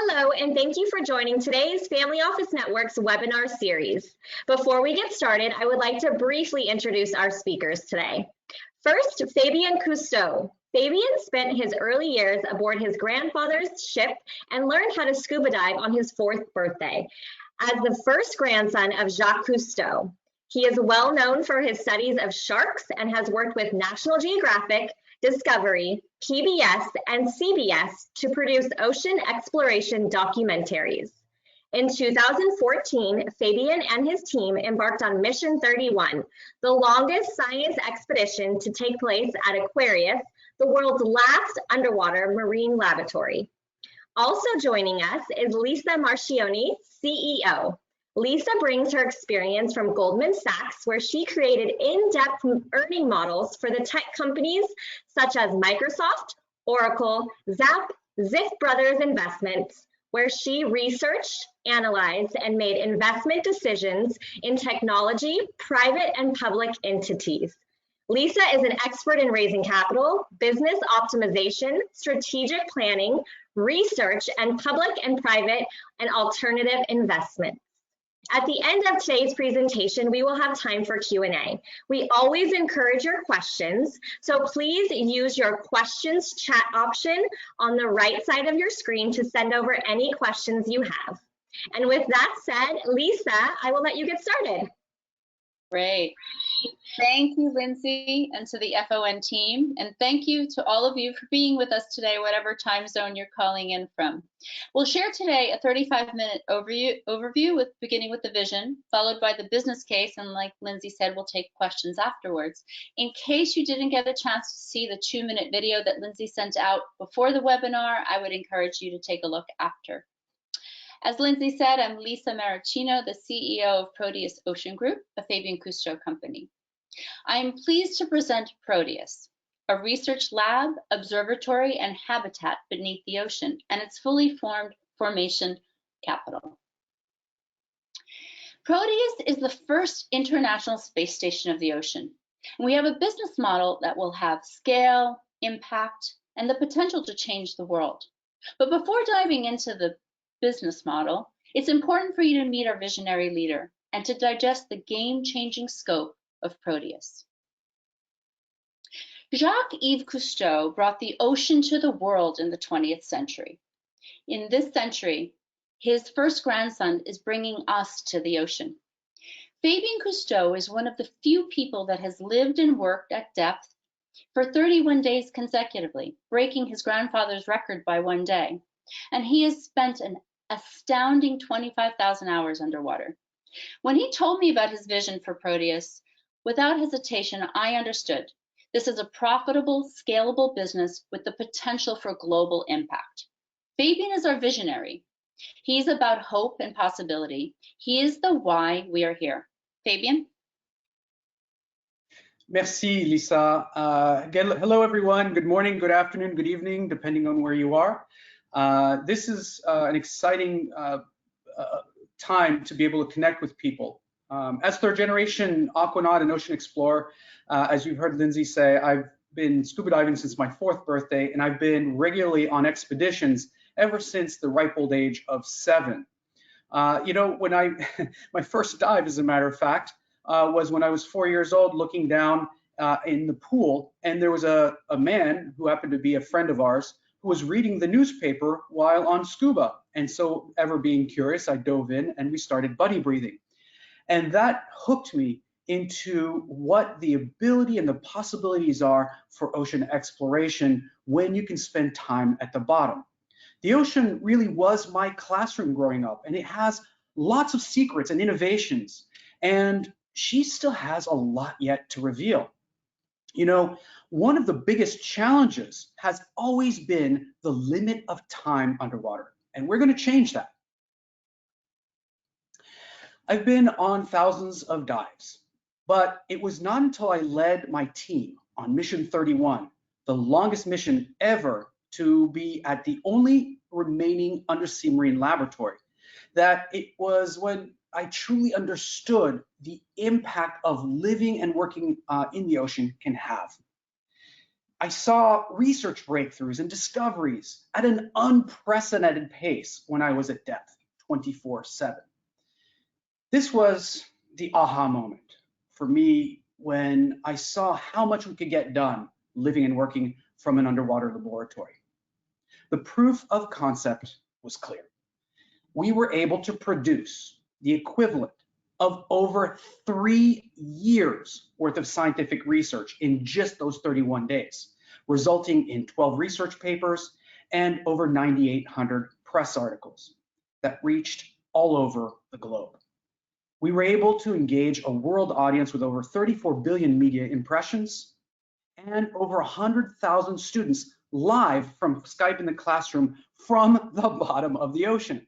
Hello, and thank you for joining today's Family Office Network's webinar series. Before we get started, I would like to briefly introduce our speakers today. First, Fabien Cousteau. Fabien spent his early years aboard his grandfather's ship and learned how to scuba dive on his 4th birthday. As the first grandson of Jacques Cousteau, he is well known for his studies of sharks and has worked with National Geographic, Discovery, PBS, and CBS to produce ocean exploration documentaries. In 2014, Fabien and his team embarked on Mission 31, the longest science expedition to take place at Aquarius, the world's last underwater marine laboratory. Also joining us is Lisa Marchioni, CEO. Lisa brings her experience from Goldman Sachs, where she created in-depth earning models for the tech companies such as Microsoft, Oracle, Zap, Ziff Brothers Investments, where she researched, analyzed, and made investment decisions in technology, private and public entities. Lisa is an expert in raising capital, business optimization, strategic planning, research, and public and private and alternative investments. At the end of today's presentation, we will have time for Q&A. We always encourage your questions, so please use your questions chat option on the right side of your screen to send over any questions you have. And with that said, Lisa, I will let you get started. Great. Thank you, Lindsay, and to the FON team. And thank you to all of you for being with us today, whatever time zone you're calling in from. We'll share today a 35-minute overview beginning with the vision, followed by the business case. And like Lindsay said, we'll take questions afterwards. In case you didn't get a chance to see the 2-minute video that Lindsay sent out before the webinar, I would encourage you to take a look after. As Lindsay said, I'm Lisa Marchioni, the CEO of Proteus Ocean Group, a Fabien Cousteau company. I am pleased to present Proteus, a research lab, observatory, and habitat beneath the ocean, and its fully formed formation capital. Proteus is the first international space station of the ocean, and we have a business model that will have scale, impact, and the potential to change the world. But before diving into the business model, it's important for you to meet our visionary leader and to digest the game-changing scope of Proteus. Jacques-Yves Cousteau brought the ocean to the world in the 20th century. In this century, his first grandson is bringing us to the ocean. Fabien Cousteau is one of the few people that has lived and worked at depth for 31 days consecutively, breaking his grandfather's record by 1 day. And he has spent an astounding 25,000 hours underwater. When he told me about his vision for Proteus, without hesitation, I understood this is a profitable, scalable business with the potential for global impact. Fabien is our visionary. He's about hope and possibility. He is the why we are here. Fabien? Merci, Lisa. Again, hello, everyone. Good morning, good afternoon, good evening, depending on where you are. This is an exciting time to be able to connect with people. As third-generation aquanaut and ocean explorer, as you've heard Lindsay say, I've been scuba diving since my 4th birthday, and I've been regularly on expeditions ever since the ripe old age of 7. You know, when my first dive, as a matter of fact, was when I was 4 years old, looking down in the pool, and there was a man who happened to be a friend of ours who was reading the newspaper while on scuba. And so, ever being curious, I dove in and we started buddy breathing. And that hooked me into what the ability and the possibilities are for ocean exploration when you can spend time at the bottom. The ocean really was my classroom growing up, and it has lots of secrets and innovations, and she still has a lot yet to reveal. You know, one of the biggest challenges has always been the limit of time underwater, and we're going to change that. I've been on thousands of dives, but it was not until I led my team on Mission 31, the longest mission ever to be at the only remaining undersea marine laboratory, that it was when I truly understood the impact of living and working in the ocean can have. I saw research breakthroughs and discoveries at an unprecedented pace when I was at depth 24/7. This was the aha moment for me when I saw how much we could get done living and working from an underwater laboratory. The proof of concept was clear. We were able to produce the equivalent of over 3 years worth of scientific research in just those 31 days, resulting in 12 research papers and over 9,800 press articles that reached all over the globe. We were able to engage a world audience with over 34 billion media impressions and over 100,000 students live from Skype in the classroom from the bottom of the ocean.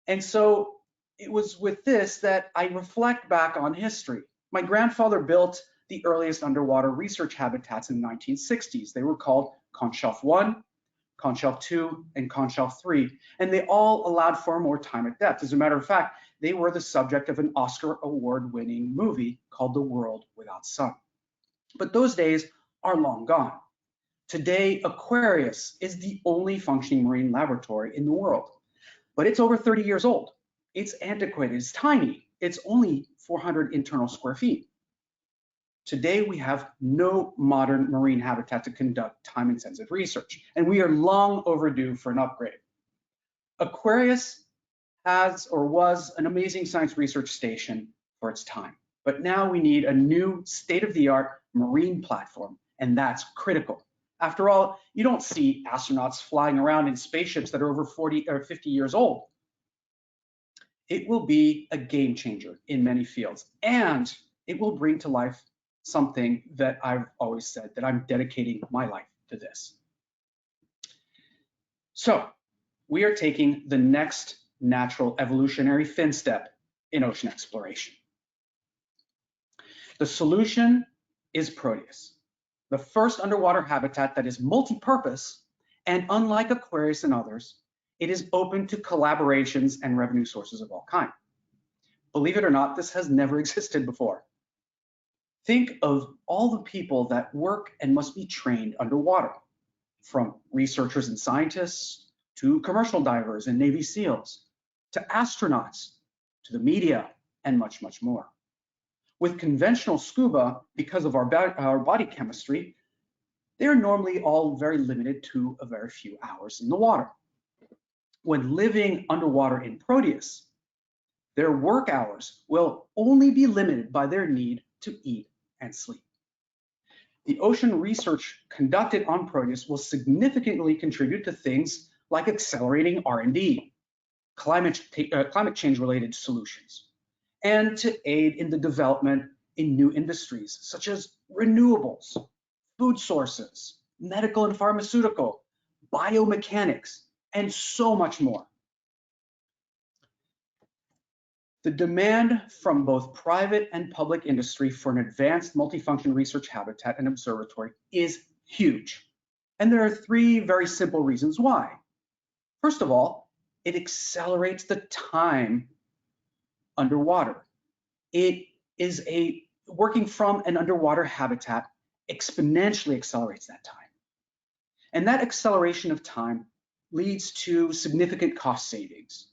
And so it was with this that I reflect back on history. My grandfather built the earliest underwater research habitats in the 1960s. They were called Conch Shelf 1, Conch Shelf 2, and Conch Shelf 3, and they all allowed for more time at depth. As a matter of fact, they were the subject of an Oscar award-winning movie called The World Without Sun. But those days are long gone. Today, Aquarius is the only functioning marine laboratory in the world, but it's over 30 years old. It's antiquated, it's tiny, it's only 400 internal square feet. Today, we have no modern marine habitat to conduct time-intensive research, and we are long overdue for an upgrade. Aquarius has or was an amazing science research station for its time, but now we need a new state-of-the-art marine platform, and that's critical. After all, you don't see astronauts flying around in spaceships that are over 40 or 50 years old. It will be a game changer in many fields, and it will bring to life something that I've always said, that I'm dedicating my life to this. So we are taking the next natural evolutionary fin step in ocean exploration. The solution is Proteus, the first underwater habitat that is multi-purpose, and unlike Aquarius and others, it is open to collaborations and revenue sources of all kinds. Believe it or not, this has never existed before. Think of all the people that work and must be trained underwater, from researchers and scientists, to commercial divers and Navy SEALs, to astronauts, to the media, and much, much more. With conventional scuba, because of our body chemistry, they're normally all very limited to a very few hours in the water. When living underwater in Proteus, their work hours will only be limited by their need to eat and sleep. The ocean research conducted on Proteus will significantly contribute to things like accelerating R&D, climate change related solutions, and to aid in the development in new industries such as renewables, food sources, medical and pharmaceutical, biomechanics, and so much more. The demand from both private and public industry for an advanced multifunction research habitat and observatory is huge. And there are 3 very simple reasons why. First of all, it accelerates the time underwater. It is working from an underwater habitat exponentially accelerates that time. And that acceleration of time leads to significant cost savings.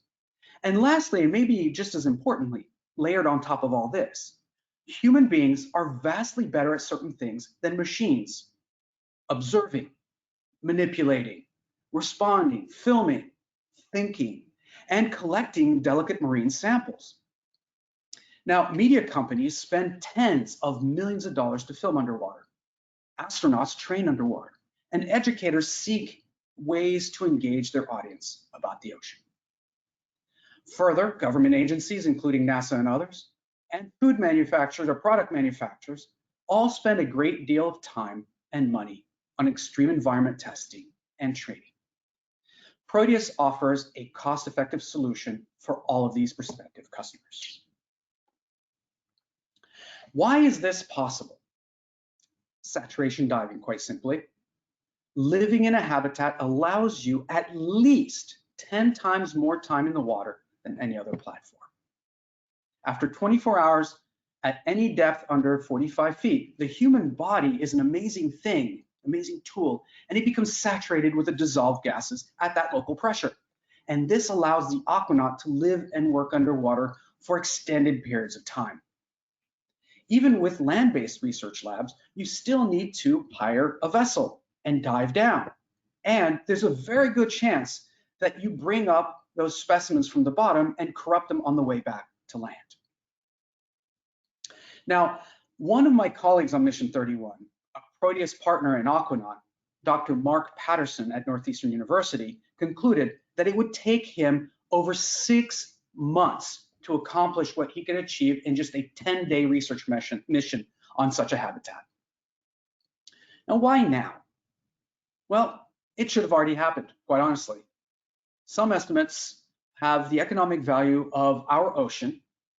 And lastly, and maybe just as importantly, layered on top of all this, human beings are vastly better at certain things than machines: observing, manipulating, responding, filming, thinking, and collecting delicate marine samples. Now, media companies spend tens of millions of dollars to film underwater. Astronauts train underwater, and educators seek ways to engage their audience about the ocean. Further, government agencies, including NASA and others, and food manufacturers or product manufacturers all spend a great deal of time and money on extreme environment testing and training. Proteus offers a cost-effective solution for all of these prospective customers. Why is this possible? Saturation diving, quite simply. Living in a habitat allows you at least 10 times more time in the water than any other platform. After 24 hours at any depth under 45 feet. The human body is an amazing thing, amazing tool, and it becomes saturated with the dissolved gases at that local pressure. And this allows the aquanaut to live and work underwater for extended periods of time. Even with land-based research labs, you still need to hire a vessel and dive down. And there's a very good chance that you bring up those specimens from the bottom and corrupt them on the way back to land. Now, one of my colleagues on Mission 31, a Proteus partner in Aquanaut, Dr. Mark Patterson at Northeastern University, concluded that it would take him over 6 months to accomplish what he could achieve in just a 10-day research mission on such a habitat. Now, why now? Well, it should have already happened, quite honestly. Some estimates have the economic value of our ocean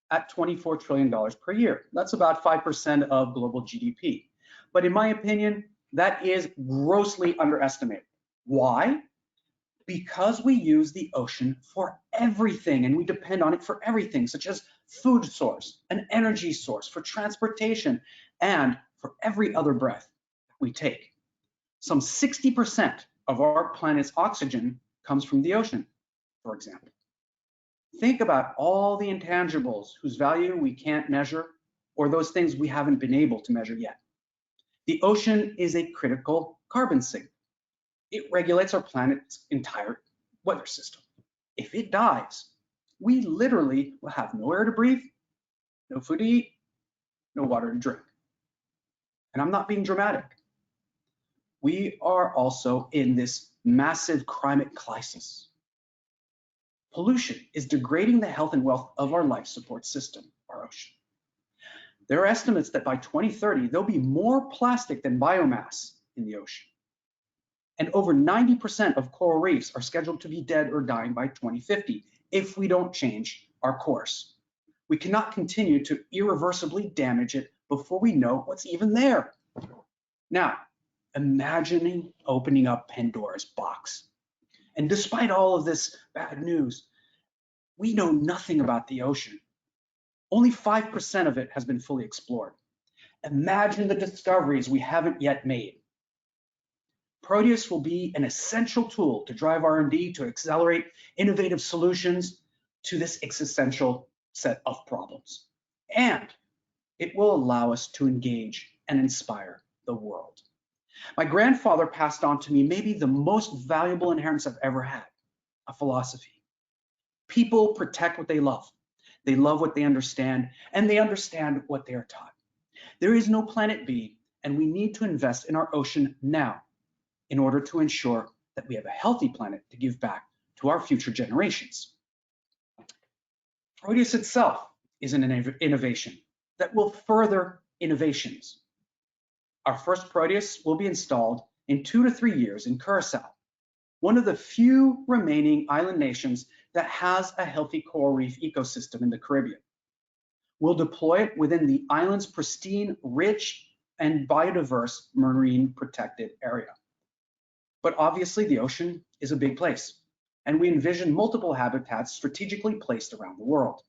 at $24 trillion per year. That's about 5% of global GDP. But in my opinion, that is grossly underestimated. Why? Because we use the ocean for everything and we depend on it for everything, such as food source, an energy source, for transportation, and for every other breath that we take. Some 60% of our planet's oxygen comes from the ocean, for example. Think about all the intangibles whose value we can't measure, or those things we haven't been able to measure yet. The ocean is a critical carbon sink. It regulates our planet's entire weather system. If it dies, we literally will have no air to breathe, no food to eat, no water to drink. And I'm not being dramatic. We are also in this massive climate crisis. Pollution is degrading the health and wealth of our life support system, our ocean. There are estimates that by 2030, there'll be more plastic than biomass in the ocean. And over 90% of coral reefs are scheduled to be dead or dying by 2050 if we don't change our course. We cannot continue to irreversibly damage it before we know what's even there. Now, imagining opening up Pandora's box. And despite all of this bad news, we know nothing about the ocean. Only 5% of it has been fully explored. Imagine the discoveries we haven't yet made. Proteus will be an essential tool to drive R&D to accelerate innovative solutions to this existential set of problems. And it will allow us to engage and inspire the world. My grandfather passed on to me maybe the most valuable inheritance I've ever had, a philosophy. People protect what they love. They love what they understand, and they understand what they are taught. There is no planet B, and we need to invest in our ocean now in order to ensure that we have a healthy planet to give back to our future generations. Proteus itself is an innovation that will further innovations. Our first Proteus will be installed in 2 to 3 years in Curacao, one of the few remaining island nations that has a healthy coral reef ecosystem in the Caribbean. We'll deploy it within the island's pristine, rich, and biodiverse marine protected area. But obviously the ocean is a big place, and we envision multiple habitats strategically placed around the world,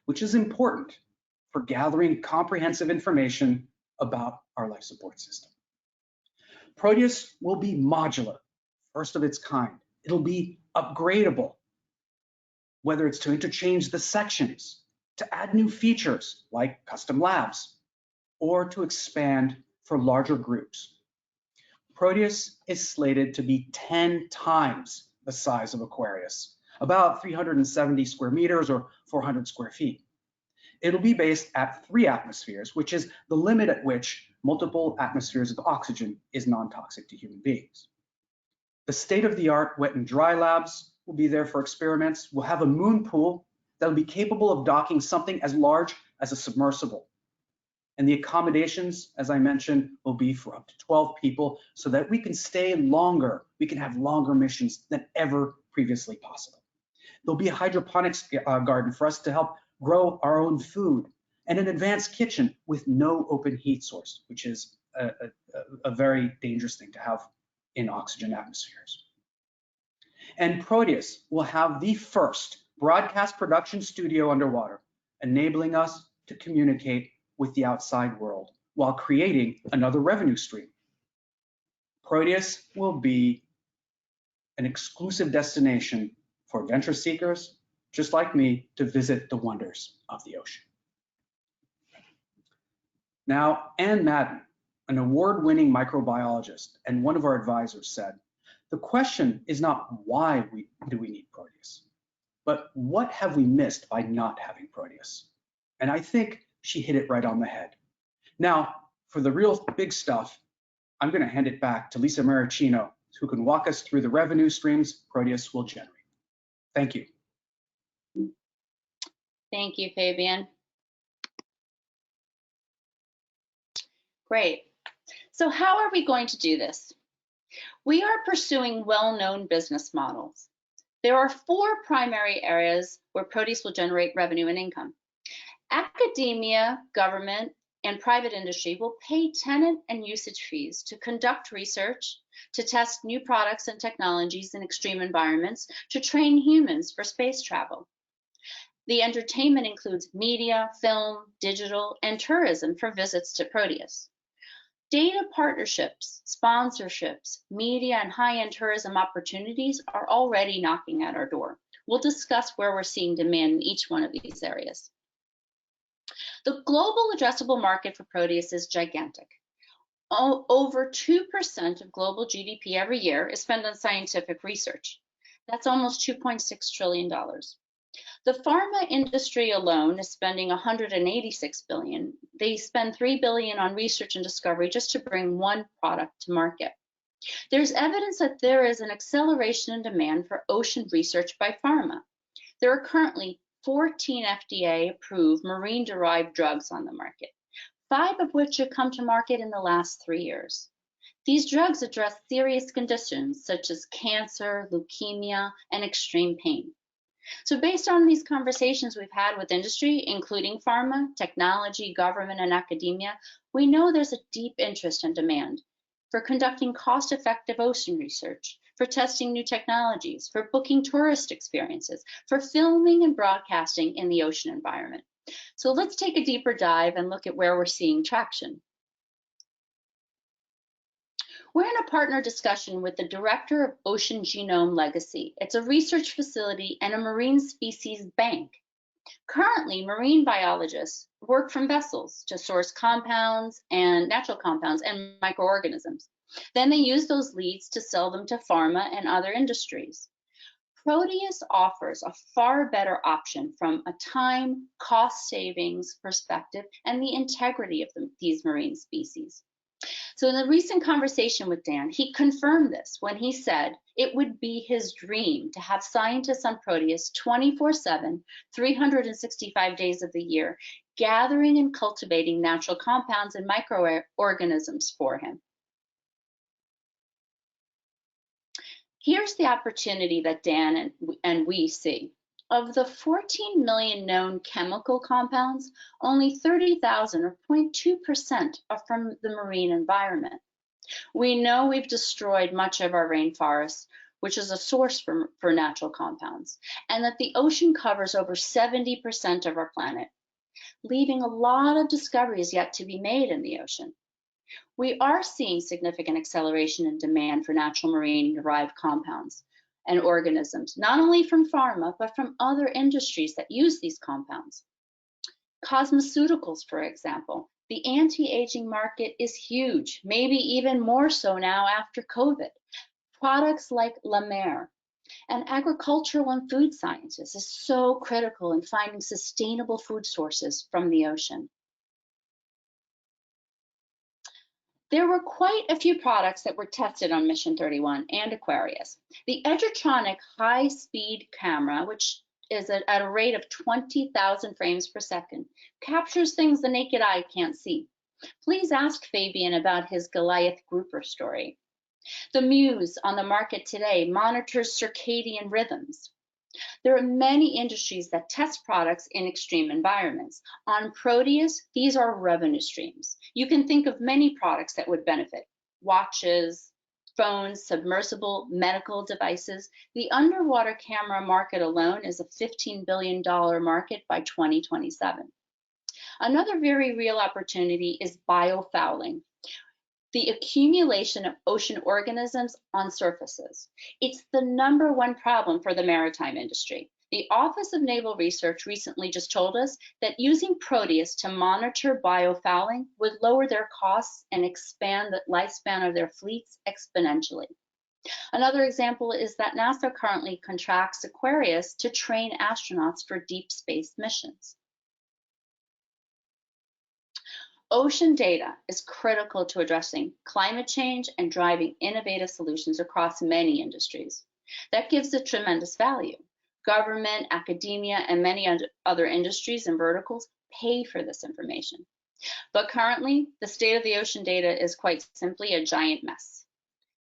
which is important for gathering comprehensive information about our life support system. Proteus will be modular, first of its kind. It'll be upgradable, whether it's to interchange the sections, to add new features like custom labs, or to expand for larger groups. Proteus is slated to be 10 times the size of Aquarius, about 370 square meters or 400 square feet. It'll be based at 3 atmospheres, which is the limit at which multiple atmospheres of oxygen is non-toxic to human beings. The state-of-the-art wet and dry labs will be there for experiments. We'll have a moon pool that'll be capable of docking something as large as a submersible. And the accommodations, as I mentioned, will be for up to 12 people so that we can stay longer. We can have longer missions than ever previously possible. There'll be a hydroponics garden for us to help grow our own food, and an advanced kitchen with no open heat source, which is a very dangerous thing to have in oxygen atmospheres. And Proteus will have the first broadcast production studio underwater, enabling us to communicate with the outside world while creating another revenue stream. Proteus will be an exclusive destination for venture seekers just like me to visit the wonders of the ocean. Now, Anne Madden, an award-winning microbiologist and one of our advisors, said, the question is not why do we need Proteus, but what have we missed by not having Proteus? And I think she hit it right on the head. Now, for the real big stuff, I'm going to hand it back to Lisa Maricino, who can walk us through the revenue streams Proteus will generate. Thank you. Thank you, Fabian. Great. So how are we going to do this? We are pursuing well-known business models. There are 4 primary areas where Proteus will generate revenue and income. Academia, government, and private industry will pay tenant and usage fees to conduct research, to test new products and technologies in extreme environments, to train humans for space travel. The entertainment includes media, film, digital, and tourism for visits to Proteus. Data partnerships, sponsorships, media, and high-end tourism opportunities are already knocking at our door. We'll discuss where we're seeing demand in each one of these areas. The global addressable market for Proteus is gigantic. Over 2% of global GDP every year is spent on scientific research. That's almost $2.6 trillion. The pharma industry alone is spending $186 billion. They spend $3 billion on research and discovery just to bring one product to market. There's evidence that there is an acceleration in demand for ocean research by pharma. There are currently 14 FDA-approved marine-derived drugs on the market, 5 of which have come to market in the last 3 years. These drugs address serious conditions such as cancer, leukemia, and extreme pain. So based on these conversations we've had with industry, including pharma, technology, government, and academia, we know there's a deep interest and demand for conducting cost-effective ocean research, for testing new technologies, for booking tourist experiences, for filming and broadcasting in the ocean environment. So let's take a deeper dive and look at where we're seeing traction. We're in a partner discussion with the Director of Ocean Genome Legacy. It's a research facility and a marine species bank. Currently, marine biologists work from vessels to source compounds and natural compounds and microorganisms. Then they use those leads to sell them to pharma and other industries. Proteus offers a far better option from a time, cost savings perspective and the integrity of these marine species. So in the recent conversation with Dan, he confirmed this when he said it would be his dream to have scientists on Proteus 24/7, 365 days of the year, gathering and cultivating natural compounds and microorganisms for him. Here's the opportunity that Dan and we see. Of the 14 million known chemical compounds, only 30,000 or 0.2% are from the marine environment. We know we've destroyed much of our rainforests, which is a source for natural compounds, and that the ocean covers over 70% of our planet, leaving a lot of discoveries yet to be made in the ocean. We are seeing significant acceleration in demand for natural marine-derived compounds and organisms, not only from pharma, but from other industries that use these compounds. Cosmeceuticals, for example. The anti-aging market is huge, maybe even more so now after COVID. Products like La Mer and agricultural and food sciences is so critical in finding sustainable food sources from the ocean. There were quite a few products that were tested on Mission 31 and Aquarius. The Edgertronic high-speed camera, which is at a rate of 20,000 frames per second, captures things the naked eye can't see. Please ask Fabian about his Goliath grouper story. The Muse on the market today monitors circadian rhythms. There are many industries that test products in extreme environments. On Proteus, these are revenue streams. You can think of many products that would benefit: watches, phones, submersible medical devices. The underwater camera market alone is a $15 billion market by 2027. Another very real opportunity is biofouling, the accumulation of ocean organisms on surfaces. It's the #1 problem for the maritime industry. The Office of Naval Research recently just told us that using Proteus to monitor biofouling would lower their costs and expand the lifespan of their fleets exponentially. Another example is that NASA currently contracts Aquarius to train astronauts for deep space missions. Ocean data is critical to addressing climate change and driving innovative solutions across many industries. That gives it tremendous value. Government, academia, and many other industries and verticals pay for this information. But currently, the state of the ocean data is quite simply a giant mess.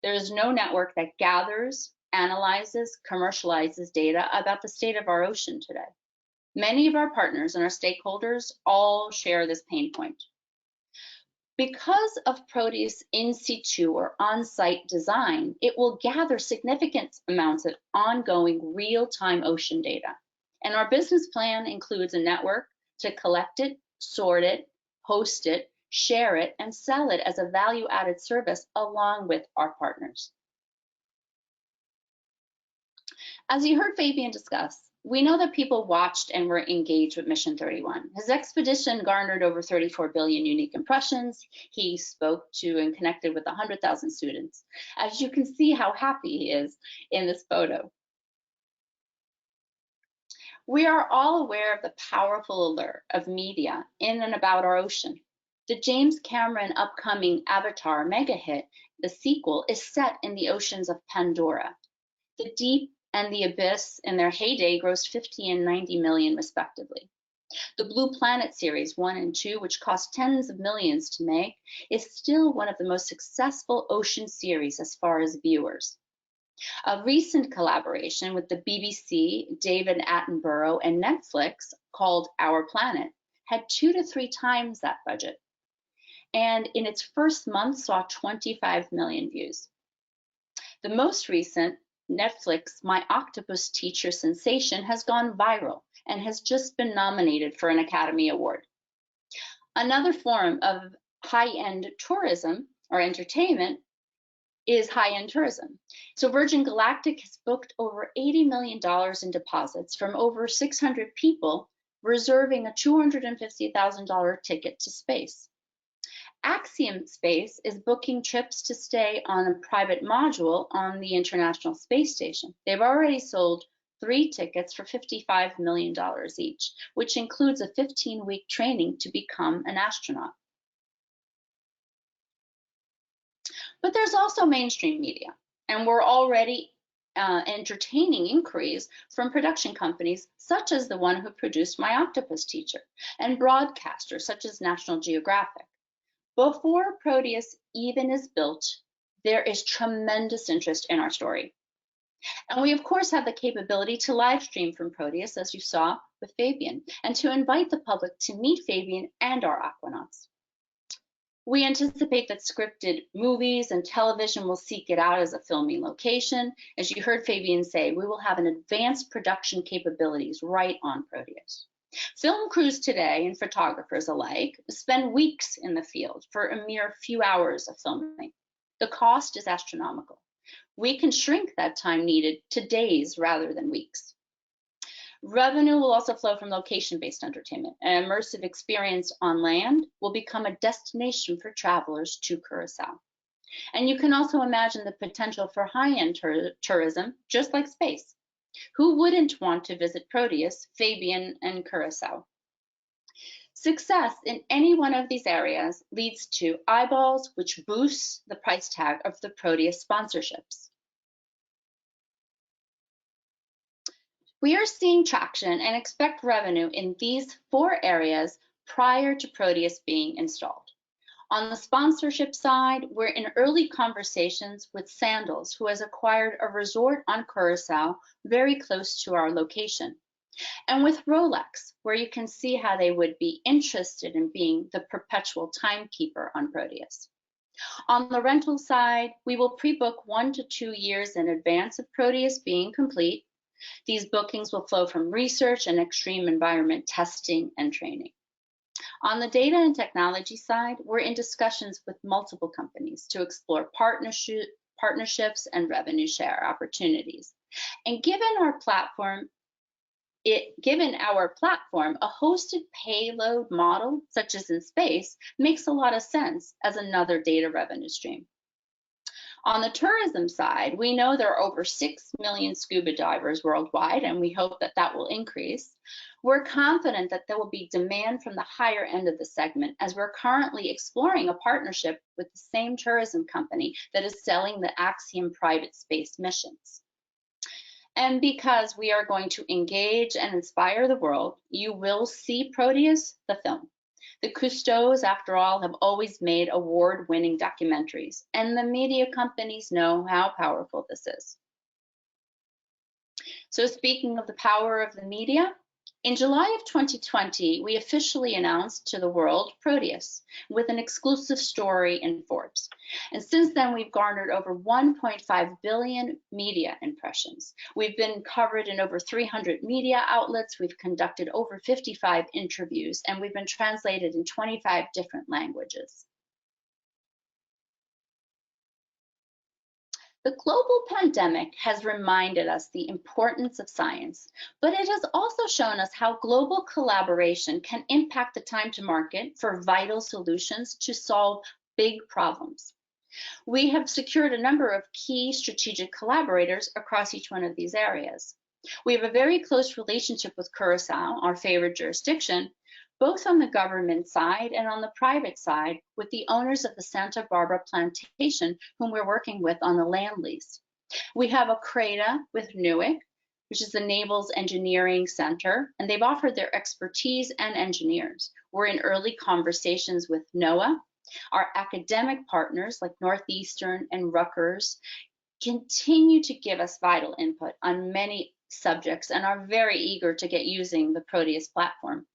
There is no network that gathers, analyzes, commercializes data about the state of our ocean today. Many of our partners and our stakeholders all share this pain point. Because of Proteus in situ or on-site design, it will gather significant amounts of ongoing real-time ocean data. And our business plan includes a network to collect it, sort it, host it, share it, and sell it as a value-added service along with our partners. As you heard Fabian discuss, we know that people watched and were engaged with Mission 31. His expedition garnered over 34 billion unique impressions. He spoke to and connected with 100,000 students. As you can see how happy he is in this photo. We are all aware of the powerful allure of media in and about our ocean. The James Cameron upcoming Avatar mega hit, the sequel, is set in the oceans of Pandora. The deep and the abyss in their heyday grossed 50 and 90 million respectively. The Blue Planet series 1 and 2, which cost tens of millions to make, is still one of the most successful ocean series as far as viewers. A recent collaboration with the BBC, David Attenborough, and Netflix called Our Planet had 2 to 3 times that budget, and in its first month saw 25 million views. The most recent Netflix My Octopus Teacher sensation has gone viral and has just been nominated for an Academy Award. Another form of high-end tourism or entertainment is high-end tourism. So Virgin Galactic has booked over $80 million in deposits from over 600 people, reserving a $250,000 ticket to space. Axiom Space is booking trips to stay on a private module on the International Space Station. They've already sold 3 tickets for $55 million each, which includes a 15-week training to become an astronaut. But there's also mainstream media, and we're already entertaining inquiries from production companies such as the one who produced My Octopus Teacher, and broadcasters such as National Geographic. Before Proteus even is built, there is tremendous interest in our story. And we, of course, have the capability to live stream from Proteus, as you saw with Fabian, and to invite the public to meet Fabian and our aquanauts. We anticipate that scripted movies and television will seek it out as a filming location. As you heard Fabian say, we will have an advanced production capabilities right on Proteus. Film crews today and photographers alike spend weeks in the field for a mere few hours of filming. The cost is astronomical. We can shrink that time needed to days rather than weeks. Revenue will also flow from location-based entertainment. An immersive experience on land will become a destination for travelers to Curacao. And you can also imagine the potential for high-end tourism, just like space. Who wouldn't want to visit Proteus, Fabian, and Curacao? Success in any one of these areas leads to eyeballs, which boosts the price tag of the Proteus sponsorships. We are seeing traction and expect revenue in these 4 areas prior to Proteus being installed. On the sponsorship side, we're in early conversations with Sandals, who has acquired a resort on Curacao very close to our location, and with Rolex, where you can see how they would be interested in being the perpetual timekeeper on Proteus. On the rental side, we will pre-book 1 to 2 years in advance of Proteus being complete. These bookings will flow from research and extreme environment testing and training. On the data and technology side, we're in discussions with multiple companies to explore partnerships and revenue share opportunities. And given our platform, a hosted payload model, such as in space, makes a lot of sense as another data revenue stream. On the tourism side, we know there are over 6 million scuba divers worldwide, and we hope that that will increase. We're confident that there will be demand from the higher end of the segment, as we're currently exploring a partnership with the same tourism company that is selling the Axiom private space missions. And because we are going to engage and inspire the world, you will see Proteus, the film. The Cousteaus, after all, have always made award-winning documentaries, and the media companies know how powerful this is. So speaking of the power of the media, in July of 2020, we officially announced to the world Proteus with an exclusive story in Forbes. And since then, we've garnered over 1.5 billion media impressions. We've been covered in over 300 media outlets. We've conducted over 55 interviews, and we've been translated in 25 different languages. The global pandemic has reminded us the importance of science, but it has also shown us how global collaboration can impact the time to market for vital solutions to solve big problems. We have secured a number of key strategic collaborators across each one of these areas. We have a very close relationship with Curaçao, our favorite jurisdiction, both on the government side and on the private side, with the owners of the Santa Barbara plantation, whom we're working with on the land lease. We have a CRADA with NUIC, which is the Naval's Engineering Center, and they've offered their expertise and engineers. We're in early conversations with NOAA. Our academic partners like Northeastern and Rutgers continue to give us vital input on many subjects and are very eager to get using the Proteus platform.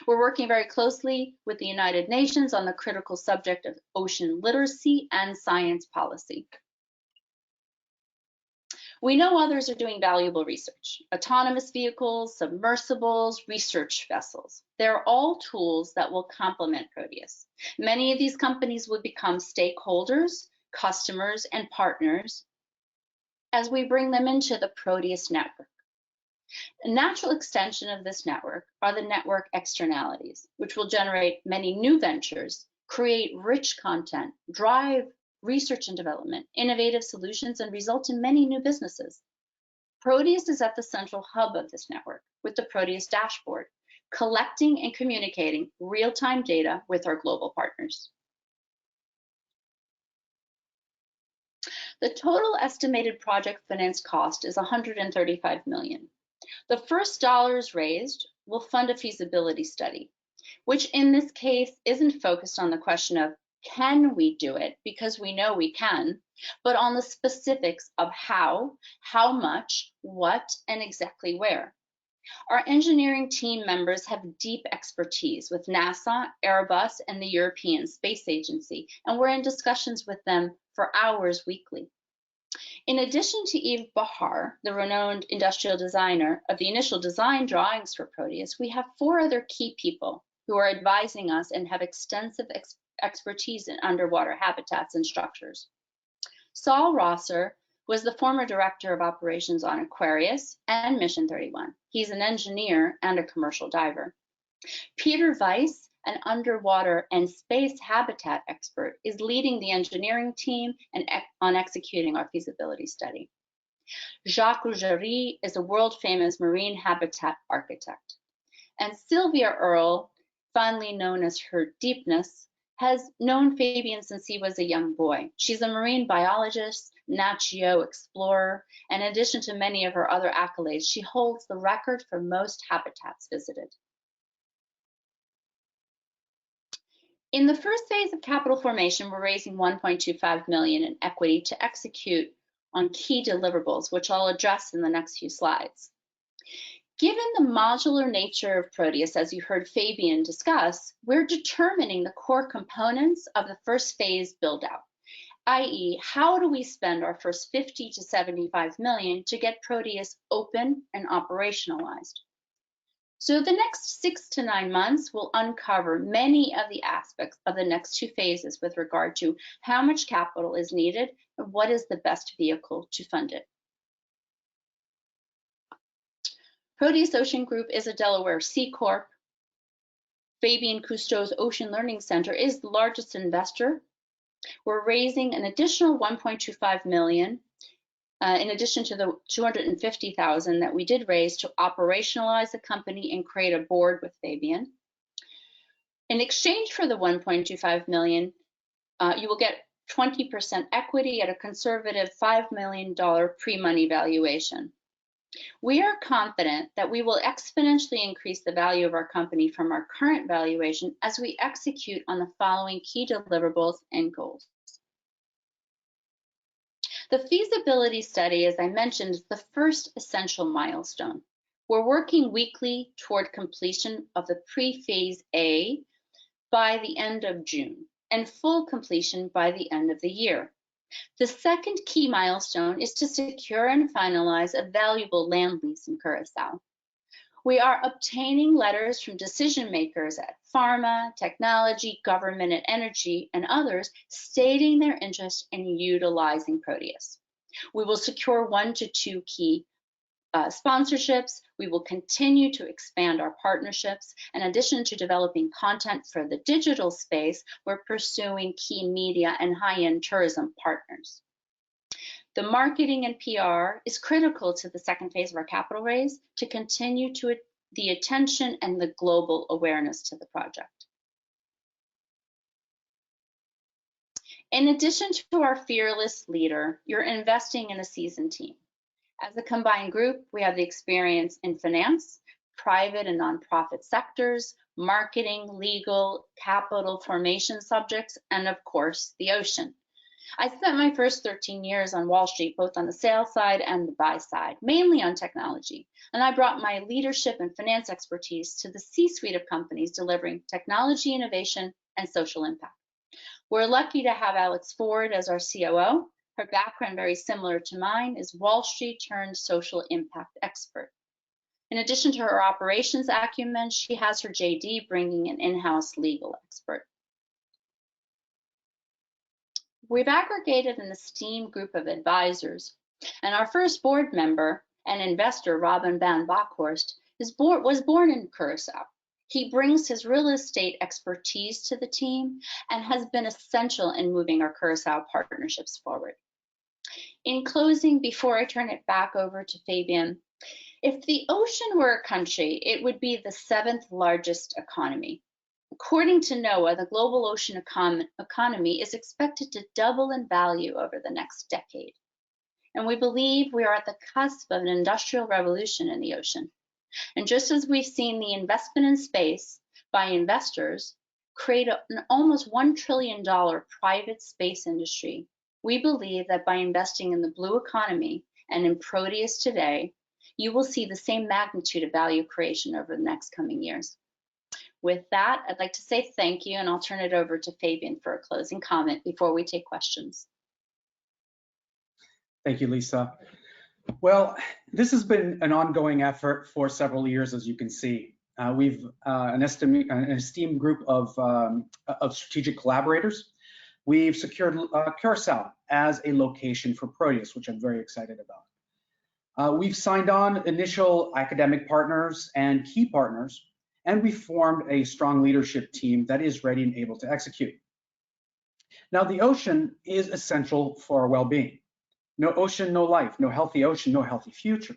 We're working very closely with the United Nations on the critical subject of ocean literacy and science policy. We know others are doing valuable research: autonomous vehicles, submersibles, research vessels. They're all tools that will complement Proteus. Many of these companies will become stakeholders, customers, and partners as we bring them into the Proteus network. A natural extension of this network are the network externalities, which will generate many new ventures, create rich content, drive research and development, innovative solutions, and result in many new businesses. Proteus is at the central hub of this network with the Proteus dashboard, collecting and communicating real-time data with our global partners. The total estimated project finance cost is $135 million. The first dollars raised will fund a feasibility study, which in this case isn't focused on the question of can we do it, because we know we can, but on the specifics of how much, what, and exactly where. Our engineering team members have deep expertise with NASA, Airbus, and the European Space Agency, and we're in discussions with them for hours weekly. In addition to Yves Bahar, the renowned industrial designer of the initial design drawings for Proteus, we have 4 other key people who are advising us and have extensive expertise in underwater habitats and structures. Saul Rosser was the former director of operations on Aquarius and Mission 31. He's an engineer and a commercial diver. Peter Weiss, an underwater and space habitat expert, is leading the engineering team and on executing our feasibility study. Jacques Rougerie is a world-famous marine habitat architect. And Sylvia Earle, fondly known as her Deepness, has known Fabian since he was a young boy. She's a marine biologist, Nat Geo explorer, and in addition to many of her other accolades, she holds the record for most habitats visited. In the first phase of capital formation, we're raising $1.25 million in equity to execute on key deliverables, which I'll address in the next few slides. Given the modular nature of Proteus, as you heard Fabian discuss, we're determining the core components of the first phase build-out, i.e., how do we spend our first 50 to 75 million to get Proteus open and operationalized? So the next 6 to 9 months will uncover many of the aspects of the next 2 phases with regard to how much capital is needed and what is the best vehicle to fund it. Proteus Ocean Group is a Delaware C Corp. Fabian Cousteau's Ocean Learning Center is the largest investor. We're raising an additional $1.25 million in addition to the $250,000 that we did raise to operationalize the company and create a board with Fabian. In exchange for the $1.25 million, you will get 20% equity at a conservative $5 million pre-money valuation. We are confident that we will exponentially increase the value of our company from our current valuation as we execute on the following key deliverables and goals. The feasibility study, as I mentioned, is the first essential milestone. We're working weekly toward completion of the pre-phase A by the end of June and full completion by the end of the year. The second key milestone is to secure and finalize a valuable land lease in Curacao. We are obtaining letters from decision makers at pharma, technology, government, and energy, and others stating their interest in utilizing Proteus. We will secure 1 to 2 key sponsorships. We will continue to expand our partnerships. In addition to developing content for the digital space, we're pursuing key media and high-end tourism partners. The marketing and PR is critical to the second phase of our capital raise to continue to the attention and the global awareness to the project. In addition to our fearless leader, you're investing in a seasoned team. As a combined group, we have the experience in finance, private and nonprofit sectors, marketing, legal, capital formation subjects, and of course, the ocean. I spent my first 13 years on Wall Street, both on the sales side and the buy side, mainly on technology. And I brought my leadership and finance expertise to the C-suite of companies delivering technology innovation and social impact. We're lucky to have Alex Ford as our COO. Her background, very similar to mine, is Wall Street turned social impact expert. In addition to her operations acumen, she has her JD bringing an in-house legal expert. We've aggregated an esteemed group of advisors, and our first board member and investor, Robin Van Bockhorst, was born in Curacao. He brings his real estate expertise to the team and has been essential in moving our Curacao partnerships forward. In closing, before I turn it back over to Fabian, if the ocean were a country, it would be the 7th largest economy. According to NOAA, the global ocean economy is expected to double in value over the next decade. And we believe we are at the cusp of an industrial revolution in the ocean. And just as we've seen the investment in space by investors create an almost $1 trillion private space industry, we believe that by investing in the blue economy and in Proteus today, you will see the same magnitude of value creation over the next coming years. With that, I'd like to say thank you, and I'll turn it over to Fabian for a closing comment before we take questions. Thank you, Lisa. Well, this has been an ongoing effort for several years, as you can see. We've an esteemed group of strategic collaborators. We've secured Curacao as a location for Proteus, which I'm very excited about. We've signed on initial academic partners and key partners, and we formed a strong leadership team that is ready and able to execute. Now, the ocean is essential for our well-being. No ocean, no life. No healthy ocean, no healthy future.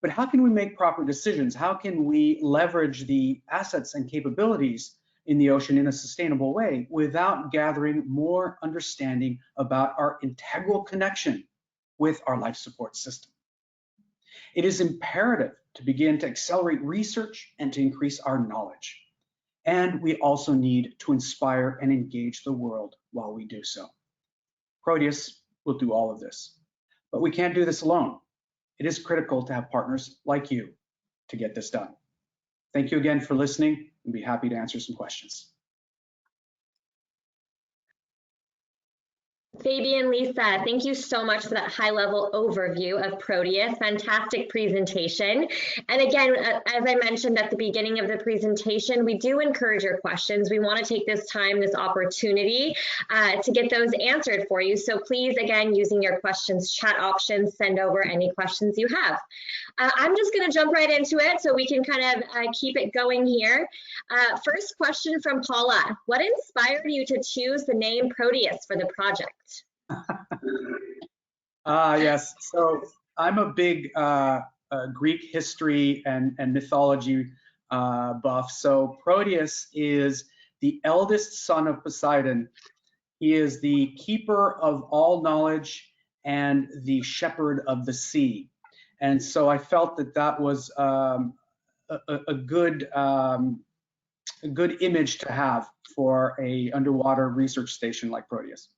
But how can we make proper decisions? How can we leverage the assets and capabilities in the ocean in a sustainable way without gathering more understanding about our integral connection with our life support system? It is imperative to begin to accelerate research and to increase our knowledge. And we also need to inspire and engage the world while we do so. Proteus will do all of this, but we can't do this alone. It is critical to have partners like you to get this done. Thank you again for listening, and be happy to answer some questions. Fabian, Lisa, thank you so much for that high-level overview of Proteus. Fantastic presentation. And again, as I mentioned at the beginning of the presentation, we do encourage your questions. We want to take this time, this opportunity to get those answered for you. So please, again, using your questions chat options, send over any questions you have. I'm just going to jump right into it so we can kind of keep it going here. First question from Paula. What inspired you to choose the name Proteus for the project? Yes, so I'm a big Greek history and mythology buff. So Proteus is the eldest son of Poseidon. He is the keeper of all knowledge and the shepherd of the sea. And so I felt that that was a good image to have for a underwater research station like Proteus.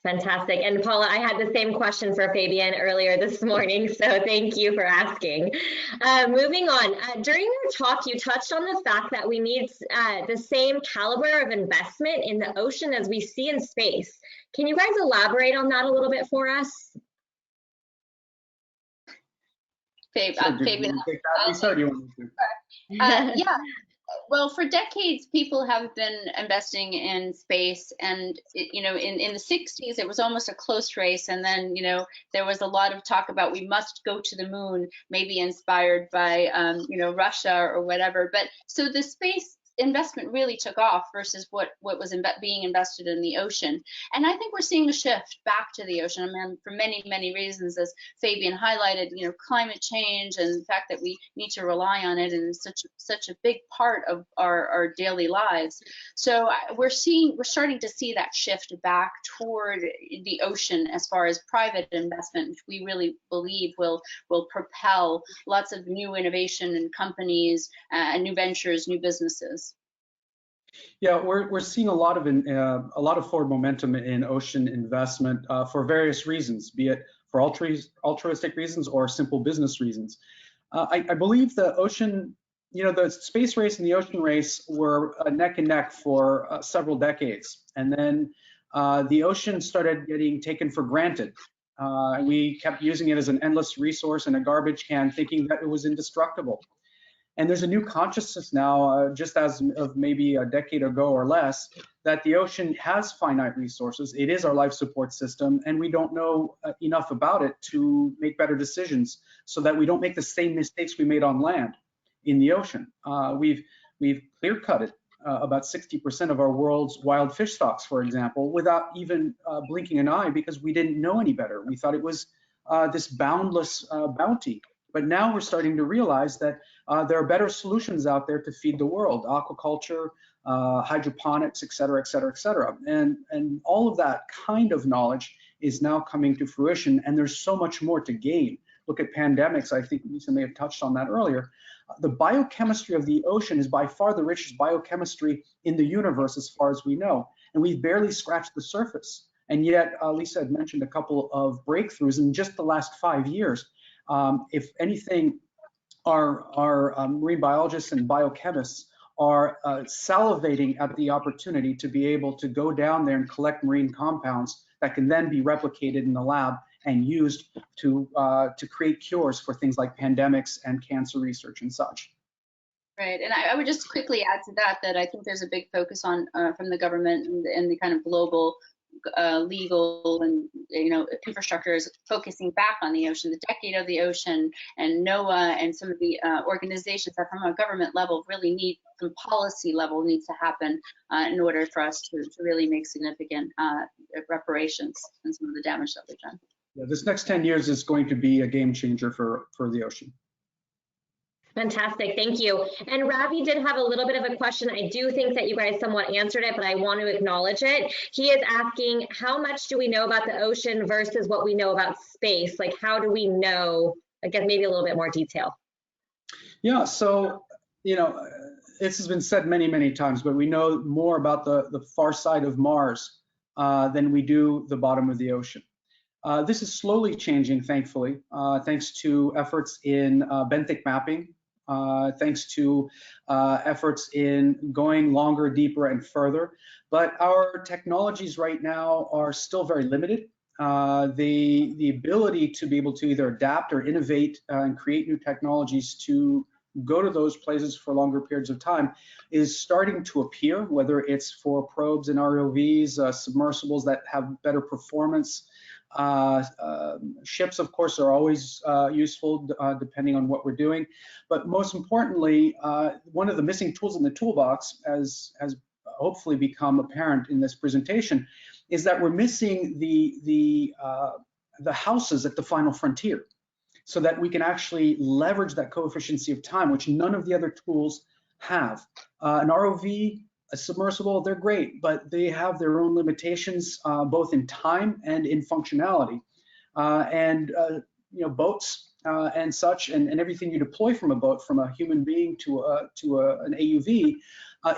Fantastic. And Paula, I had the same question for Fabian earlier this morning, so thank you for asking. Moving on, during your talk, you touched on the fact that we need the same caliber of investment in the ocean as we see in space. Can you guys elaborate on that a little bit for us? Fabian, yeah. Well, for decades, people have been investing in space, and in the 60s, it was almost a close race, and then there was a lot of talk about we must go to the moon, maybe inspired by Russia or whatever. But so the space investment really took off versus what was being invested in the ocean. And I think we're seeing a shift back to the ocean. I mean, for many reasons, as Fabian highlighted, climate change and the fact that we need to rely on it, and it's such a big part of our daily lives. So we're starting to see that shift back toward the ocean as far as private investment, which we really believe will propel lots of new innovation and companies and new ventures, new businesses. Yeah, we're seeing a lot of forward momentum in ocean investment for various reasons, be it for altruistic reasons or simple business reasons. I believe the ocean, the space race and the ocean race were neck and neck for several decades, and then the ocean started getting taken for granted. We kept using it as an endless resource and a garbage can, thinking that it was indestructible. And there's a new consciousness now, just as of maybe a decade ago or less, that the ocean has finite resources. It is our life support system, and we don't know enough about it to make better decisions so that we don't make the same mistakes we made on land in the ocean. We've clear-cut it, about 60% of our world's wild fish stocks, for example, without even blinking an eye, because we didn't know any better. We thought it was this boundless bounty. But now we're starting to realize that there are better solutions out there to feed the world: aquaculture, hydroponics, et cetera, et cetera, et cetera. And all of that kind of knowledge is now coming to fruition, and there's so much more to gain. Look at pandemics. I think Lisa may have touched on that earlier. The biochemistry of the ocean is by far the richest biochemistry in the universe, as far as we know, and we've barely scratched the surface. And yet, Lisa had mentioned a couple of breakthroughs in just the last 5 years. If anything, our marine biologists and biochemists are salivating at the opportunity to be able to go down there and collect marine compounds that can then be replicated in the lab and used to create cures for things like pandemics and cancer research and such. Right, and I would just quickly add to that I think there's a big focus on from the government and the kind of global legal and infrastructure is focusing back on the ocean, the decade of the ocean, and NOAA and some of the organizations that from a government level really need some policy level needs to happen in order for us to really make significant reparations and some of the damage that we've done. Yeah, this next 10 years is going to be a game changer for the ocean. Fantastic, thank you. And Ravi did have a little bit of a question. I do think that you guys somewhat answered it, but I want to acknowledge it. He is asking, how much do we know about the ocean versus what we know about space? Like, how do we know? I guess maybe a little bit more detail. Yeah, so, this has been said many times, but we know more about the far side of Mars than we do the bottom of the ocean. This is slowly changing, thankfully, thanks to efforts in benthic mapping thanks to efforts in going longer, deeper, and further. But our technologies right now are still very limited. The ability to be able to either adapt or innovate and create new technologies to go to those places for longer periods of time is starting to appear, whether it's for probes and ROVs, submersibles that have better performance. Ships, of course, are always useful depending on what we're doing. But most importantly, one of the missing tools in the toolbox, as has hopefully become apparent in this presentation, is that we're missing the houses at the final frontier, so that we can actually leverage that coefficiency of time, which none of the other tools have. An ROV, a submersible, they're great, but they have their own limitations, both in time and in functionality. Boats and such, and everything you deploy from a boat, from a human being to an AUV,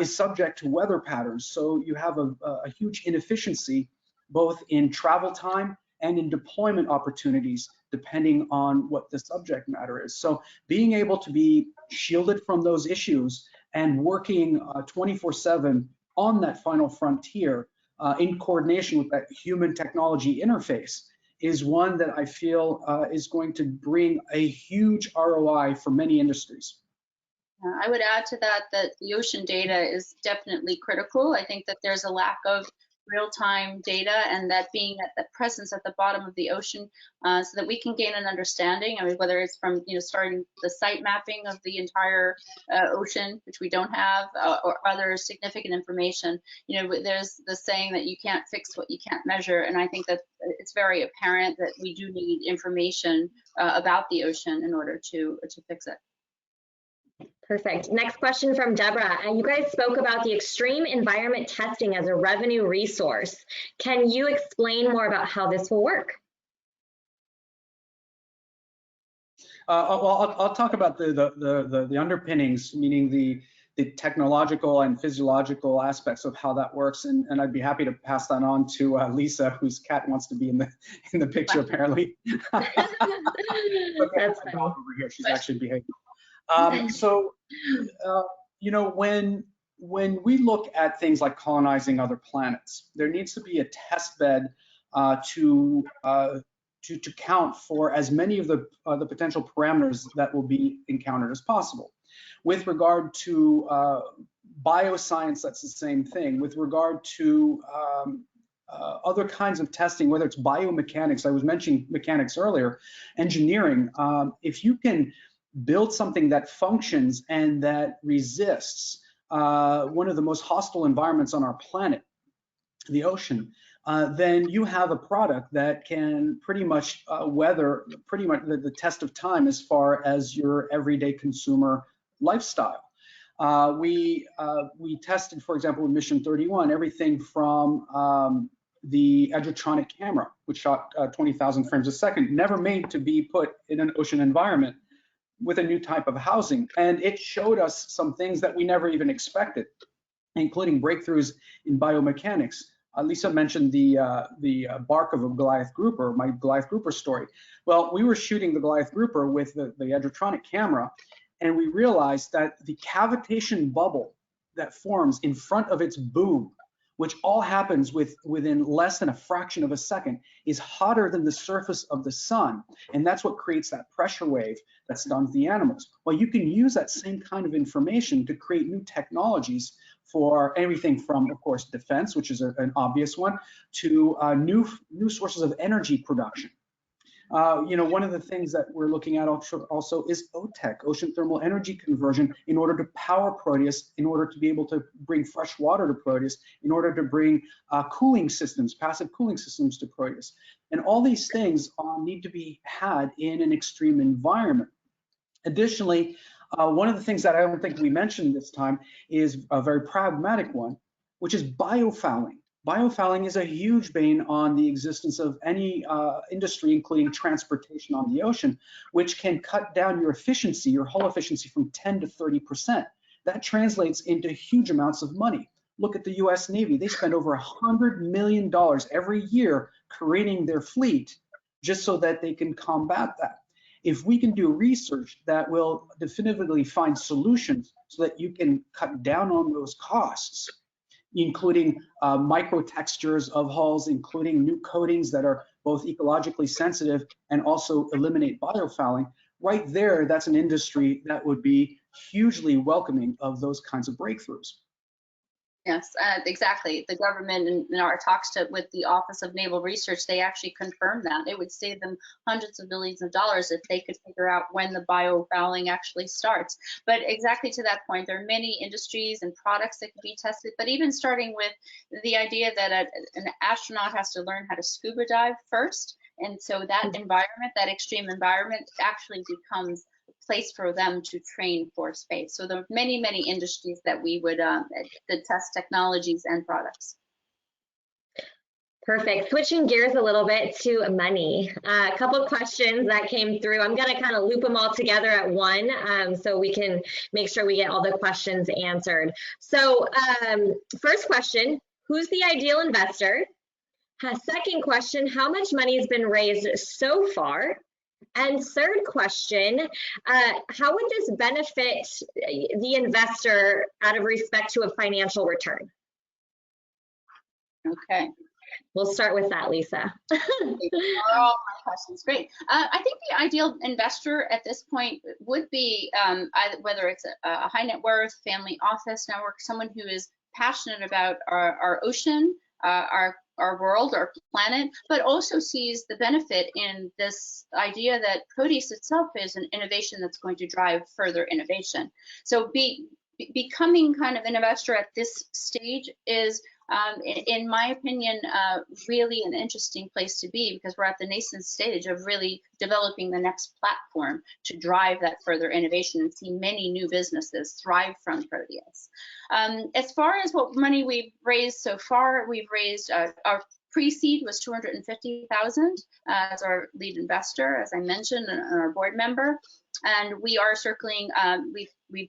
is subject to weather patterns. So you have a huge inefficiency, both in travel time and in deployment opportunities, depending on what the subject matter is. So being able to be shielded from those issues and working 24/7 on that final frontier in coordination with that human technology interface is one that I feel is going to bring a huge ROI for many industries. I would add to that the ocean data is definitely critical. I think that there's a lack of real-time data, and that being at the presence at the bottom of the ocean, so that we can gain an understanding. I mean, whether it's from starting the site mapping of the entire ocean, which we don't have, or other significant information. There's the saying that you can't fix what you can't measure, and I think that it's very apparent that we do need information about the ocean in order to fix it. Perfect. Next question from Deborah. You guys spoke about the extreme environment testing as a revenue resource. Can you explain more about how this will work? Well, I'll talk about the underpinnings, meaning the technological and physiological aspects of how that works, and I'd be happy to pass that on to Lisa, whose cat wants to be in the picture apparently. That's my dog over here. She's actually behaving. When we look at things like colonizing other planets, there needs to be a test bed to count for as many of the potential parameters that will be encountered as possible. With regard to bioscience, that's the same thing. With regard to other kinds of testing, whether it's biomechanics, I was mentioning mechanics earlier, engineering, if you can build something that functions and that resists one of the most hostile environments on our planet, the ocean, then you have a product that can pretty much weather the test of time as far as your everyday consumer lifestyle. We tested, for example, with Mission 31, everything from the Edgertronic camera, which shot 20,000 frames a second, never made to be put in an ocean environment, with a new type of housing. And it showed us some things that we never even expected, including breakthroughs in biomechanics. Lisa mentioned the bark of a Goliath grouper, my Goliath grouper story. Well, we were shooting the Goliath grouper with the Edgertronic camera, and we realized that the cavitation bubble that forms in front of its boom, which all happens within less than a fraction of a second, is hotter than the surface of the sun. And that's what creates that pressure wave that stuns the animals. Well, you can use that same kind of information to create new technologies for everything from, of course, defense, which is an obvious one, to new sources of energy production. One of the things that we're looking at also is OTEC, ocean thermal energy conversion, in order to power Proteus, in order to be able to bring fresh water to Proteus, in order to bring cooling systems, passive cooling systems to Proteus. And all these things need to be had in an extreme environment. Additionally, one of the things that I don't think we mentioned this time is a very pragmatic one, which is biofouling. Biofouling is a huge bane on the existence of any industry, including transportation on the ocean, which can cut down your efficiency, your hull efficiency, from 10 to 30%. That translates into huge amounts of money. Look at the US Navy. They spend over $100 million every year creating their fleet just so that they can combat that. if we can do research that will definitively find solutions so that you can cut down on those costs, including micro textures of hulls, including new coatings that are both ecologically sensitive and also eliminate biofouling, right there, that's an industry that would be hugely welcoming of those kinds of breakthroughs. Yes, exactly. The government, in our talks with the Office of Naval Research, they actually confirmed that. It would save them hundreds of millions of dollars if they could figure out when the biofouling actually starts. But exactly to that point, there are many industries and products that could be tested, but even starting with the idea that an astronaut has to learn how to scuba dive first. And so that environment, that extreme environment, actually becomes place for them to train for space. So there are many, many industries that we would test technologies and products. Perfect. Switching gears a little bit to money. A couple of questions that came through. I'm going to kind of loop them all together at one so we can make sure we get all the questions answered. So first question, who's the ideal investor? Second question, how much money has been raised so far? And third question, how would this benefit the investor out of respect to a financial return? Okay. We'll start with that, Lisa. All my questions, great. I think the ideal investor at this point would be whether it's a high net worth, family office network, someone who is passionate about our ocean, our world, our planet, but also sees the benefit in this idea that Proteus itself is an innovation that's going to drive further innovation. So becoming kind of an investor at this stage is, in my opinion, really an interesting place to be, because we're at the nascent stage of really developing the next platform to drive that further innovation and see many new businesses thrive from Proteus. As far as what money we've raised so far, we've raised our pre-seed was $250,000 as our lead investor, as I mentioned, and our board member. And we are circling, we've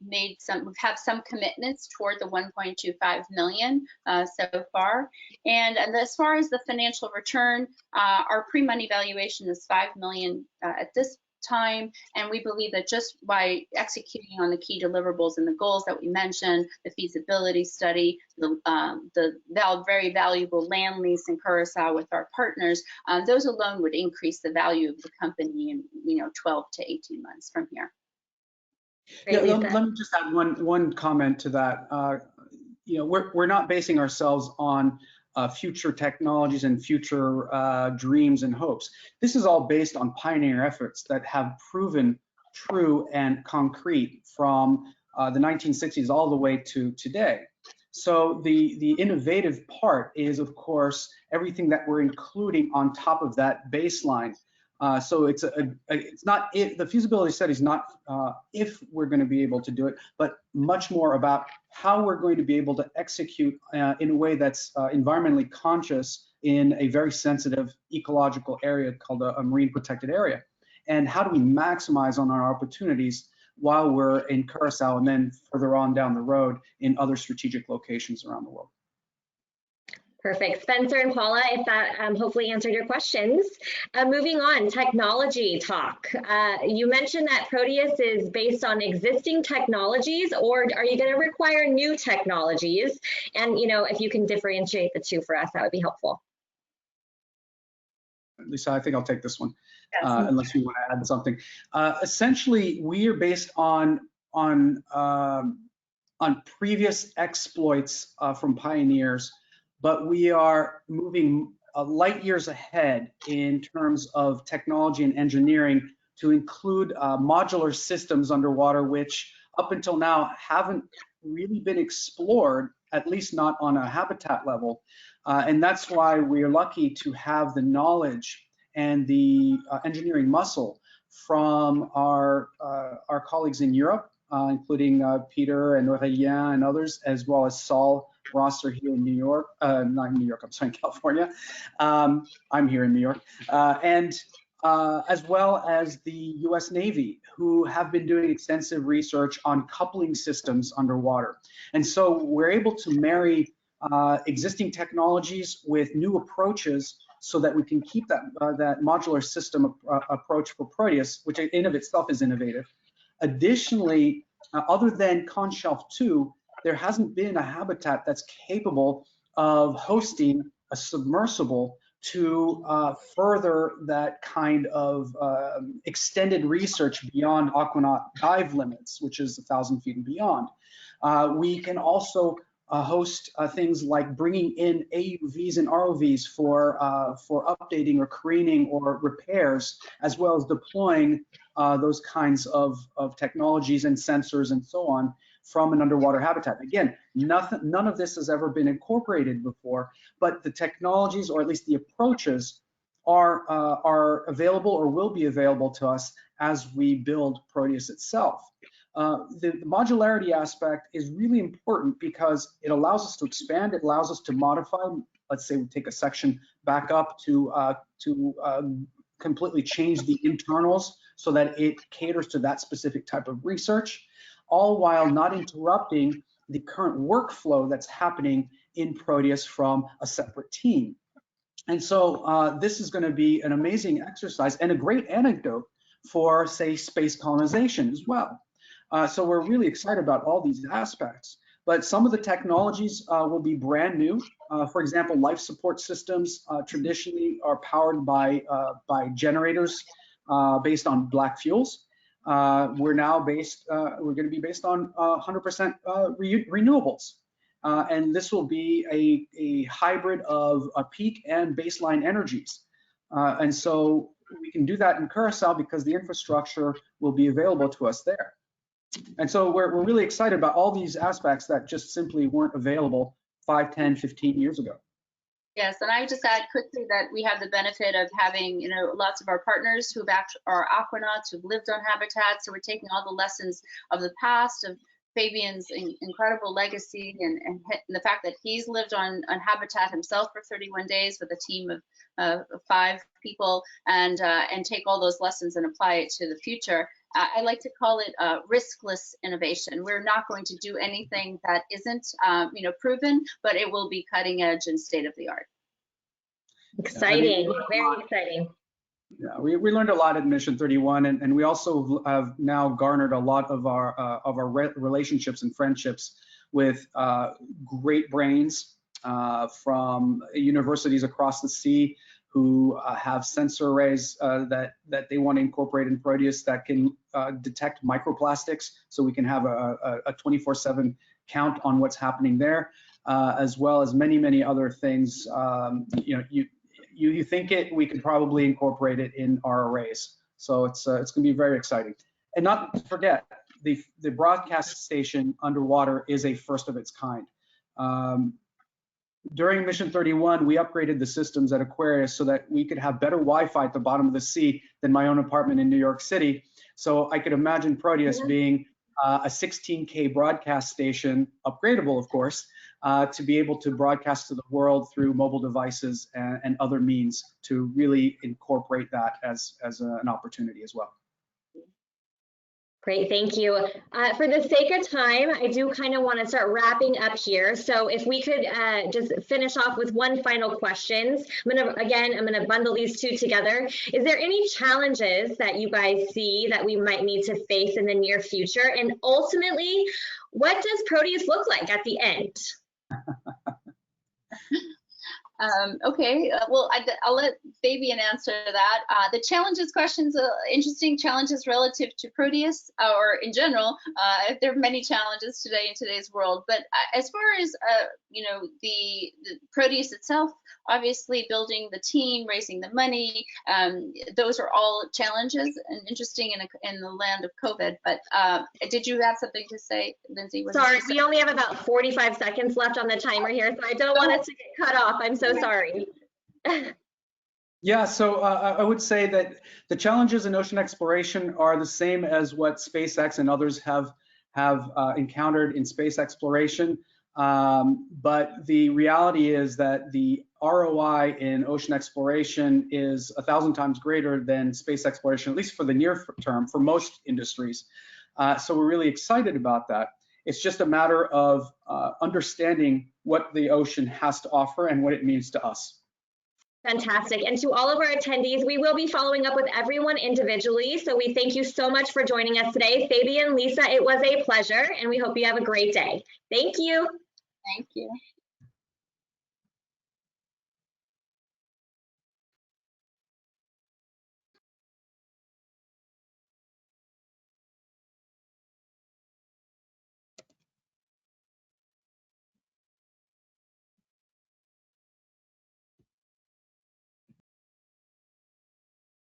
have some commitments toward the 1.25 million so far. And as far as the financial return, our pre-money valuation is 5 million at this time, and we believe that just by executing on the key deliverables and the goals that we mentioned, the feasibility study, the very valuable land lease in Curacao with our partners, those alone would increase the value of the company in 12 to 18 months from here. Yeah, let me just add one comment to that. We're not basing ourselves on future technologies and future dreams and hopes. This is all based on pioneer efforts that have proven true and concrete from the 1960s all the way to today. So the innovative part is, of course, everything that we're including on top of that baseline. So it's not if the feasibility study is not if we're going to be able to do it, but much more about how we're going to be able to execute in a way that's environmentally conscious in a very sensitive ecological area called a marine protected area. And how do we maximize on our opportunities while we're in Curacao and then further on down the road in other strategic locations around the world. Perfect. Spencer and Paula, if that hopefully answered your questions. Moving on, technology talk. You mentioned that Proteus is based on existing technologies, or are you going to require new technologies? And, if you can differentiate the two for us, that would be helpful. Lisa, I think I'll take this one, Yes. Unless you want to add something. Essentially, we are based on previous exploits from pioneers, but we are moving light years ahead in terms of technology and engineering to include modular systems underwater, which up until now haven't really been explored, at least not on a habitat level. And that's why we are lucky to have the knowledge and the engineering muscle from our colleagues in Europe, including Peter and Aurélien and others, as well as Saul Rosser here in New York, not in New York, I'm sorry, in California. I'm here in New York. And as well as the US Navy, who have been doing extensive research on coupling systems underwater. And so we're able to marry existing technologies with new approaches so that we can keep that modular system approach for Proteus, which in of itself is innovative. Additionally, other than Conch Shelf 2, there hasn't been a habitat that's capable of hosting a submersible to further that kind of extended research beyond aquanaut dive limits, which is 1,000 feet and beyond. We can also host things like bringing in AUVs and ROVs for updating or careening or repairs, as well as deploying those kinds of technologies and sensors and so on from an underwater habitat. Again, none of this has ever been incorporated before, but the technologies, or at least the approaches, are available or will be available to us as we build Proteus itself. The modularity aspect is really important because it allows us to expand, it allows us to modify. Let's say we take a section back up to completely change the internals so that it caters to that specific type of research, all while not interrupting the current workflow that's happening in Proteus from a separate team. And so this is going to be an amazing exercise and a great anecdote for, say, space colonization as well. So we're really excited about all these aspects, but some of the technologies will be brand new. For example, life support systems traditionally are powered by generators based on black fuels. We're going to be based on 100% renewables. And this will be a hybrid of peak and baseline energies. And so we can do that in Curacao because the infrastructure will be available to us there. And so we're really excited about all these aspects that just simply weren't available 5, 10, 15 years ago. Yes, and I would just add quickly that we have the benefit of having, lots of our partners who are aquanauts who've lived on habitats. So we're taking all the lessons of the past, of Fabian's incredible legacy, and the fact that he's lived on habitat himself for 31 days with a team of 5 people, and take all those lessons and apply it to the future. I like to call it riskless innovation. We're not going to do anything that isn't, proven, but it will be cutting edge and state of the art. Exciting, very exciting. Yeah, we learned a lot at Mission 31, and we also have now garnered a lot of our relationships and friendships with great brains from universities across the sea who have sensor arrays that they want to incorporate in Proteus that can detect microplastics, so we can have a 24/7 count on what's happening there, as well as many other things. You think we could probably incorporate it in our arrays, so it's going to be very exciting. And not to forget, the broadcast station underwater is a first of its kind. During Mission 31, we upgraded the systems at Aquarius so that we could have better Wi-Fi at the bottom of the sea than my own apartment in New York City. So I could imagine Proteus being a 16K broadcast station, upgradable, of course, to be able to broadcast to the world through mobile devices and other means to really incorporate that as an opportunity as well. Great, thank you. For the sake of time, I do kind of want to start wrapping up here. So if we could just finish off with one final question. I'm going to bundle these two together. Is there any challenges that you guys see that we might need to face in the near future? And ultimately, what does Proteus look like at the end? Okay, well, I'll let Fabian answer that. The challenges question's interesting. Challenges relative to Proteus, or in general, there are many challenges today in today's world. But as far as the Proteus itself, obviously building the team, raising the money, those are all challenges and interesting in the land of COVID. But did you have something to say, Lindsay? Sorry, we only have about 45 seconds left on the timer here, so I don't want us to get cut off. I'm so sorry. Yeah, so I would say that the challenges in ocean exploration are the same as what SpaceX and others have encountered in space exploration. But the reality is that the ROI in ocean exploration is 1,000 times greater than space exploration, at least for the near term, for most industries. So we're really excited about that. It's just a matter of understanding what the ocean has to offer and what it means to us. Fantastic. And to all of our attendees, we will be following up with everyone individually. So we thank you so much for joining us today. Fabian, Lisa, it was a pleasure, and we hope you have a great day. Thank you. Thank you.